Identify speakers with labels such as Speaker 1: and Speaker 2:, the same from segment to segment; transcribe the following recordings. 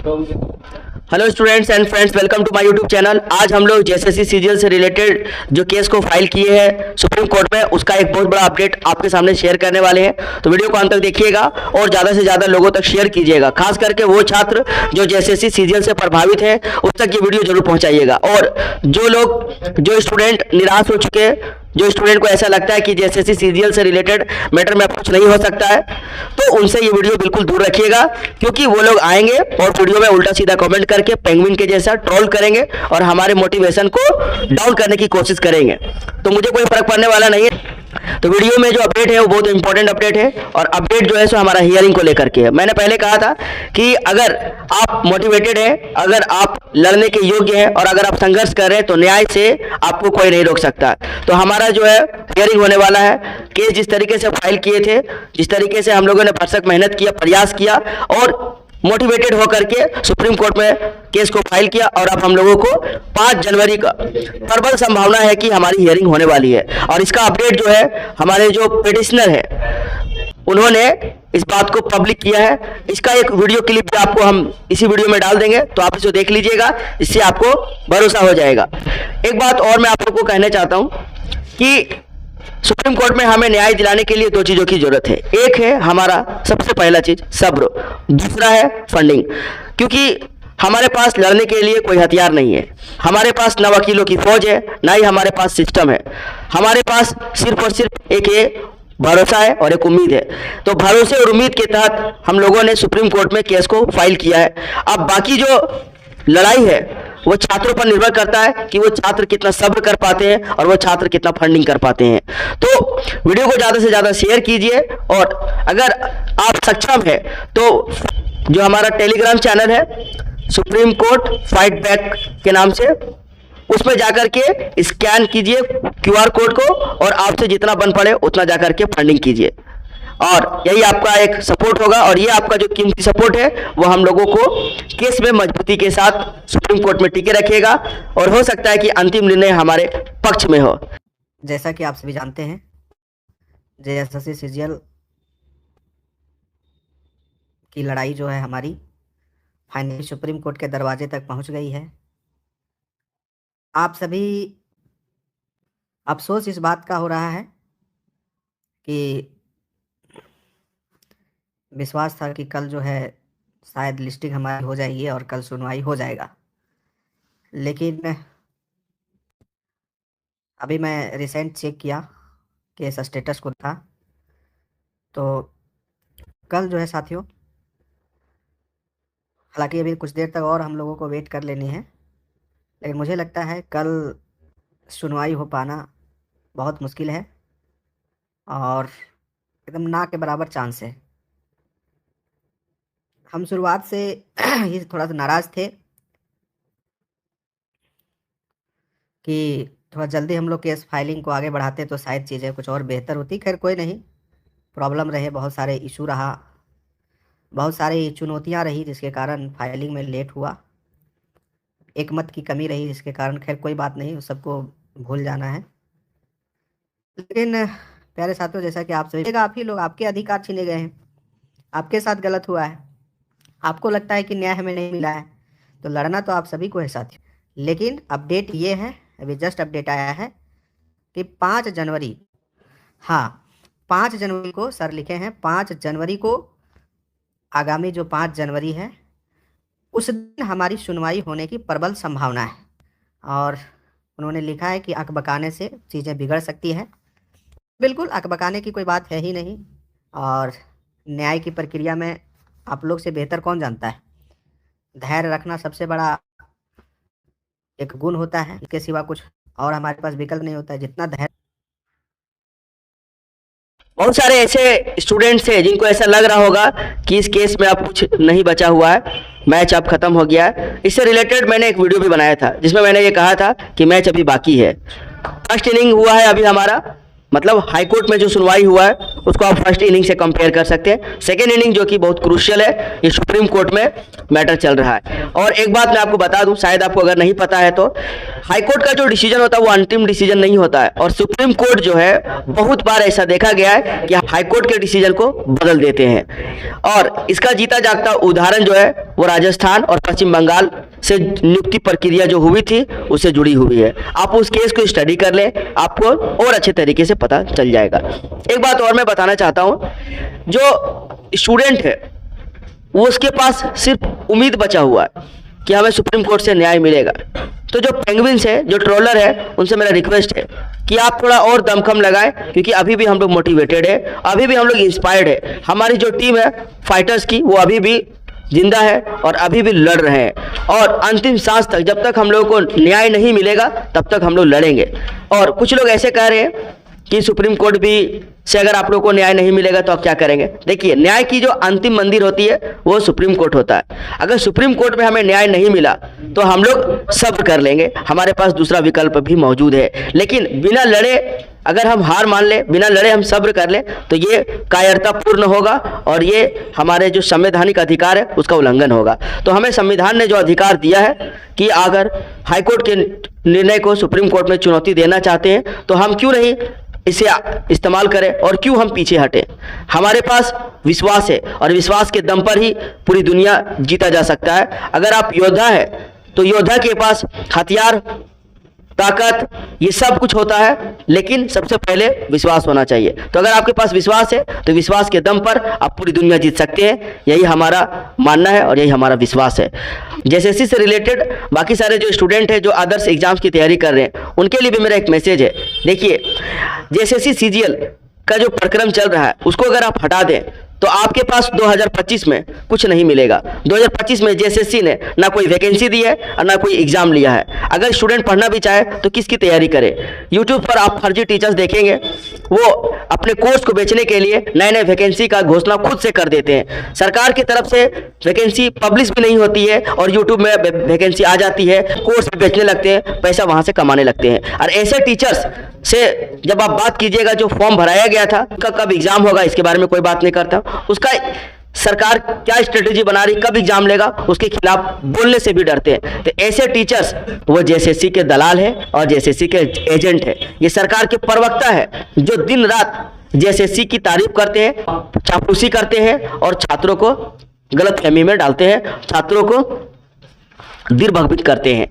Speaker 1: Hello students and friends, welcome to my YouTube channel. आज हम लोग जेएसएससी सीजीएल से रिलेटेड जो केस को फाइल किए हैं सुप्रीम कोर्ट में, उसका एक बहुत बड़ा अपडेट आपके सामने शेयर करने वाले हैं। तो वीडियो को अंत तक देखिएगा और ज़्यादा से ज़्यादा लोगों तक शेयर कीजिएगा, खास करके वो छात्र जो जेएसएससी सीजीएल से प्रभावित हैं उस तक ये वीडियो जरूर पहुँचाइएगा। और जो स्टूडेंट निराश हो चुके हैं, जो स्टूडेंट को ऐसा लगता है कि जेएसएससी सीजीएल से रिलेटेड मैटर में कुछ नहीं हो सकता है, तो उनसे ये वीडियो बिल्कुल दूर रखिएगा, क्योंकि वो लोग आएंगे और वीडियो में उल्टा सीधा कमेंट करके पेंगुइन के जैसा ट्रोल करेंगे और हमारे मोटिवेशन को डाउन करने की कोशिश करेंगे। तो मुझे कोई फर्क पड़ने वाला नहीं है। तो वीडियो में जो अपडेट है वो बहुत इंपॉर्टेंट अपडेट है, और अपडेट जो है सो हमारा हियरिंग को लेकर के है। मैंने पहले कहा था कि अगर आप मोटिवेटेड हैं, अगर आप लड़ने के योग्य हैं और अगर आप संघर्ष कर रहे हैं तो न्याय से आपको कोई नहीं रोक सकता। तो हमारा जो है हियरिंग होने वाला है। केस जिस तरीके से फाइल किए थे, जिस तरीके से हम लोगों ने भरसक मेहनत किया, प्रयास किया और मोटिवेटेड होकर के सुप्रीम कोर्ट में केस को फाइल किया, और अब हम लोगों को 5 जनवरी का प्रबल संभावना है कि हमारी हियरिंग होने वाली है। और इसका अपडेट जो है हमारे जो पिटिशनर है उन्होंने इस बात को पब्लिक किया है। इसका एक वीडियो क्लिप भी आपको हम इसी वीडियो में डाल देंगे, तो आप इसे देख लीजिएगा, इससे आपको भरोसा हो जाएगा। एक बात और मैं आप लोग को कहना चाहता हूं कि सुप्रीम कोर्ट में हमें न्याय दिलाने के लिए 2 चीज़ों की जरूरत है। एक है हमारा सबसे पहला चीज सब्र, दूसरा है फंडिंग। क्योंकि हमारे पास लड़ने के लिए कोई हथियार नहीं है, हमारे पास न वकीलों की फौज है, ना ही हमारे पास सिस्टम है। हमारे पास सिर्फ और सिर्फ एक ये भरोसा है और एक उम्मीद है। तो भरोसे और उम्मीद के तहत हम लोगों ने सुप्रीम कोर्ट में केस को फाइल किया है। अब बाकी जो लड़ाई है वो छात्रों पर निर्भर करता है कि वो छात्र कितना सब्र कर पाते हैं और वो छात्र कितना फंडिंग कर पाते हैं। तो वीडियो को ज़्यादा से ज़्यादा शेयर कीजिए, और अगर आप सक्षम है तो जो हमारा टेलीग्राम चैनल है सुप्रीम कोर्ट फाइट बैक के नाम से, उसमें जाकर के स्कैन कीजिए QR कोड को, और आपसे जितना बन पड़े उतना जाकर के फंडिंग कीजिए। और यही आपका एक सपोर्ट होगा, और ये आपका जो कीमती सपोर्ट है वो हम लोगों को केस में मजबूती के साथ सुप्रीम कोर्ट में टिके रखेगा, और हो सकता है कि अंतिम निर्णय हमारे पक्ष में हो।
Speaker 2: जैसा कि आप सभी जानते हैं, जेएसएससी सीजीएल की लड़ाई जो है हमारी फाइनली सुप्रीम कोर्ट के दरवाजे तक पहुंच गई है। आप सभी अफसोस इस बात का हो रहा है कि विश्वास था कि कल जो है शायद लिस्टिंग हमारी हो जाएगी और कल सुनवाई हो जाएगा, लेकिन अभी मैं रिसेंट चेक किया केस स्टेटस को था, तो कल जो है साथियों, हालांकि अभी कुछ देर तक और हम लोगों को वेट कर लेनी है, लेकिन मुझे लगता है कल सुनवाई हो पाना बहुत मुश्किल है और एकदम ना के बराबर चांस है। हम शुरुआत से ही थोड़ा सा नाराज़ थे कि थोड़ा जल्दी हम लोग केस फाइलिंग को आगे बढ़ाते तो शायद चीज़ें कुछ और बेहतर होती। खैर कोई नहीं, प्रॉब्लम रहे, बहुत सारे इशू रहा, बहुत सारी चुनौतियां रही जिसके कारण फाइलिंग में लेट हुआ, एक मत की कमी रही जिसके कारण, खैर कोई बात नहीं, उस सबको भूल जाना है। लेकिन प्यारे साथियों, जैसा कि आप सभी, आप ही लोग, आपके अधिकार छीने गए हैं, आपके साथ गलत हुआ है, आपको लगता है कि न्याय हमें नहीं मिला है, तो लड़ना तो आप सभी को है साथियों। लेकिन अपडेट ये है, अभी जस्ट अपडेट आया है कि 5 जनवरी, हाँ 5 जनवरी को सर लिखे हैं, 5 जनवरी को, आगामी जो 5 जनवरी है उस दिन हमारी सुनवाई होने की प्रबल संभावना है। और उन्होंने लिखा है कि अकबकाने से चीज़ें बिगड़ सकती हैं। बिल्कुल अकबकाने की कोई बात है ही नहीं, और न्याय की प्रक्रिया में आप लोग से बेहतर कौन जानता है। धैर्य रखना सबसे बड़ा एक गुण होता है, इसके सिवा कुछ और हमारे पास विकल्प नहीं होता है। जितना धैर्य,
Speaker 1: बहुत सारे ऐसे स्टूडेंट्स हैं जिनको ऐसा लग रहा होगा कि इस केस में अब कुछ नहीं बचा हुआ है, मैच अब खत्म हो गया है। इससे रिलेटेड मैंने एक वीडियो भी बनाया था जिसमें मैंने ये कहा था कि मैच अभी बाकी है। फर्स्ट इनिंग हुआ है अभी हमारा, मतलब हाई कोर्ट में जो सुनवाई हुआ है उसको आप फर्स्ट इनिंग से कंपेयर कर सकते हैं। सेकेंड इनिंग जो कि बहुत क्रूशियल है, ये सुप्रीम कोर्ट में मैटर चल रहा है। और एक बात मैं आपको बता दूं, शायद आपको अगर नहीं पता है तो हाई कोर्ट का जो डिसीजन होता है वो अंतिम डिसीजन नहीं होता है, और सुप्रीम कोर्ट जो है बहुत बार ऐसा देखा गया है कि हाई कोर्ट के डिसीजन को बदल देते हैं। और इसका जीता जागता उदाहरण जो है वो राजस्थान और पश्चिम बंगाल से नियुक्ति प्रक्रिया जो हुई थी उससे जुड़ी हुई है। आप उस केस को स्टडी कर लें, आपको और अच्छे तरीके से पता चल जाएगा। एक बात और मैं बताना चाहता हूं, जो स्टूडेंट है वो उसके पास सिर्फ उम्मीद बचा हुआ है कि हमें सुप्रीम कोर्ट से न्याय मिलेगा। तो जो पेंगुइन्स है, जो ट्रोलर है, उनसे मेरा रिक्वेस्ट है कि आप थोड़ा और दमखम लगाएं, क्योंकि अभी भी हम लोग मोटिवेटेड है, अभी भी हम लोग इंस्पायर्ड है। हमारी जो टीम है फाइटर्स की वो अभी भी जिंदा है और अभी भी लड़ रहे हैं, और अंतिम सांस तक जब तक हम लोगों को न्याय नहीं मिलेगा तब तक हम लोग लड़ेंगे। और कुछ लोग ऐसे कह रहे हैं कि सुप्रीम कोर्ट भी से अगर आप लोगों को न्याय नहीं मिलेगा तो आप क्या करेंगे। देखिए, न्याय की जो अंतिम मंदिर होती है वो सुप्रीम कोर्ट होता है। अगर सुप्रीम कोर्ट में हमें न्याय नहीं मिला तो हम लोग सब्र कर लेंगे, हमारे पास दूसरा विकल्प भी मौजूद है। लेकिन बिना लड़े अगर हम हार मान ले, बिना लड़े हम सब्र कर ले, तो ये कायरतापूर्ण होगा और ये हमारे जो संवैधानिक अधिकार है उसका उल्लंघन होगा। तो हमें संविधान ने जो अधिकार दिया है कि अगर हाईकोर्ट के निर्णय को सुप्रीम कोर्ट में चुनौती देना चाहते हैं तो हम क्यों नहीं इसे इस्तेमाल करें और क्यों हम पीछे हटें। हमारे पास विश्वास है और विश्वास के दम पर ही पूरी दुनिया जीता जा सकता है। अगर आप योद्धा है तो योद्धा के पास हथियार, ताकत, ये सब कुछ होता है, लेकिन सबसे पहले विश्वास होना चाहिए। तो अगर आपके पास विश्वास है तो विश्वास के दम पर आप पूरी दुनिया जीत सकते हैं। यही हमारा मानना है और यही हमारा विश्वास है। जेएसएससी से रिलेटेड बाकी सारे जो स्टूडेंट हैं जो अदर्स एग्जाम्स की तैयारी कर रहे हैं उनके लिए भी मेरा एक मैसेज है। देखिए, जेएसएससी सीजीएल का जो प्रक्रम चल रहा है उसको अगर आप हटा दें तो आपके पास 2025 में कुछ नहीं मिलेगा। 2025 में जेएसएससी ने ना कोई वैकेंसी दी है और ना कोई एग्जाम लिया है। अगर स्टूडेंट पढ़ना भी चाहे तो किसकी तैयारी करे। यूट्यूब पर आप फर्जी टीचर्स देखेंगे, वो अपने कोर्स को बेचने के लिए नए नए वैकेंसी का घोषणा खुद से कर देते हैं। सरकार की तरफ से वैकेंसी पब्लिश भी नहीं होती है और यूट्यूब में वैकेंसी आ जाती है, कोर्स बेचने लगते हैं, पैसा वहां से कमाने लगते हैं। और ऐसे टीचर्स से जब आप बात कीजिएगा, जो फॉर्म भराया गया था कब एग्जाम होगा इसके बारे में कोई बात नहीं करता, उसका सरकार क्या स्ट्रेटेजी बना रही, कब एग्जाम लेगा, उसके खिलाफ बोलने से भी डरते हैं। तो ऐसे टीचर्स वो जेएसएससी के दलाल हैं और जेएसएससी के एजेंट है। ये सरकार के प्रवक्ता है जो दिन रात जेएसएससी की तारीफ करते हैं, चापलूसी करते हैं और छात्रों को गलतफहमी में डालते हैं, छात्रों को दिग्भ्रमित करते हैं।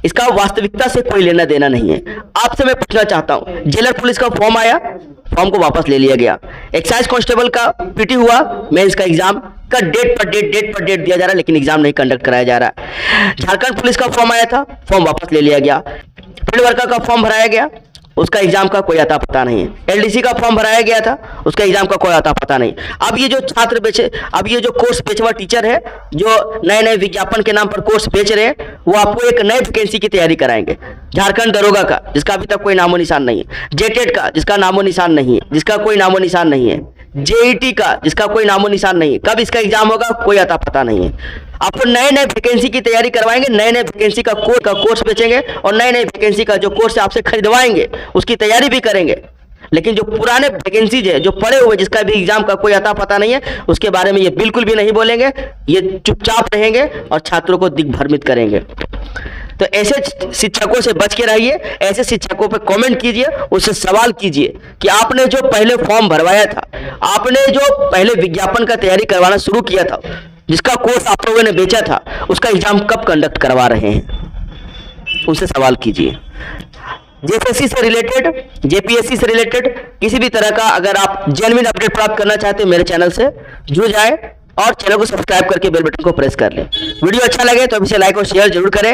Speaker 1: इसका वास्तविकता से कोई लेना देना नहीं है। आपसे मैं पूछना चाहता हूं, जेलर पुलिस का फॉर्म आया, फॉर्म को वापस ले लिया गया। एक्साइज कांस्टेबल का पीटी हुआ, मेंस का एग्जाम का डेट पर डेट दिया जा रहा है, लेकिन एग्जाम नहीं कंडक्ट कराया जा रहा है। झारखंड पुलिस का फॉर्म आया था, फॉर्म वापस ले लिया गया। फील्ड वर्कर का फॉर्म भराया गया, उसका एग्जाम का कोई अता पता नहीं है। एलडीसी का फॉर्म भराया गया था, उसका एग्जाम का कोई अता पता नहीं। अब ये जो छात्र बेचे, अब ये जो कोर्स बेचवा टीचर है जो नए नए विज्ञापन के नाम पर कोर्स बेच रहे हैं, वो आपको एक नए वैकेंसी की तैयारी कराएंगे। झारखंड दरोगा का, जिसका अभी तक कोई नामो निशान नहीं है। जेटेड का, जिसका नामो निशान नहीं है, जिसका कोई नामो निशान नहीं है। जेईटी का, जिसका कोई नामो निशान नहीं है। कब इसका एग्जाम होगा कोई अता पता नहीं है। आपको नए नए वैकेंसी की तैयारी करवाएंगे, नए नए वैकेंसी का कोर्स बेचेंगे और नए नए वैकेंसी का जो कोर्स आपसे खरीदवाएंगे उसकी तैयारी भी करेंगे। लेकिन जो पुराने वैकेंसीज है, जो पड़े हुए, जिसका भी एग्जाम का कोई अता पता नहीं है, उसके बारे में ये बिल्कुल भी नहीं बोलेंगे। ये चुपचाप रहेंगे और छात्रों को दिग्भ्रमित करेंगे। तो ऐसे शिक्षकों से बच के रहिए, ऐसे शिक्षकों पे कमेंट कीजिए, उससे सवाल कीजिए कि आपने जो पहले फॉर्म भरवाया था, आपने जो पहले विज्ञापन का तैयारी करवाना शुरू किया था, जिसका कोर्स आप लोगों ने बेचा था, उसका एग्जाम कब कंडक्ट करवा रहे हैं, उनसे सवाल कीजिए। जेएसएससी से रिलेटेड, जेपीएससी से रिलेटेड किसी भी तरह का अगर आप जेन्युइन अपडेट प्राप्त करना चाहते हैं, मेरे चैनल से जुड़ जाएं और चैनल को सब्सक्राइब करके बेल बटन को प्रेस कर लें। वीडियो अच्छा लगे तो इसे लाइक और शेयर जरूर करें।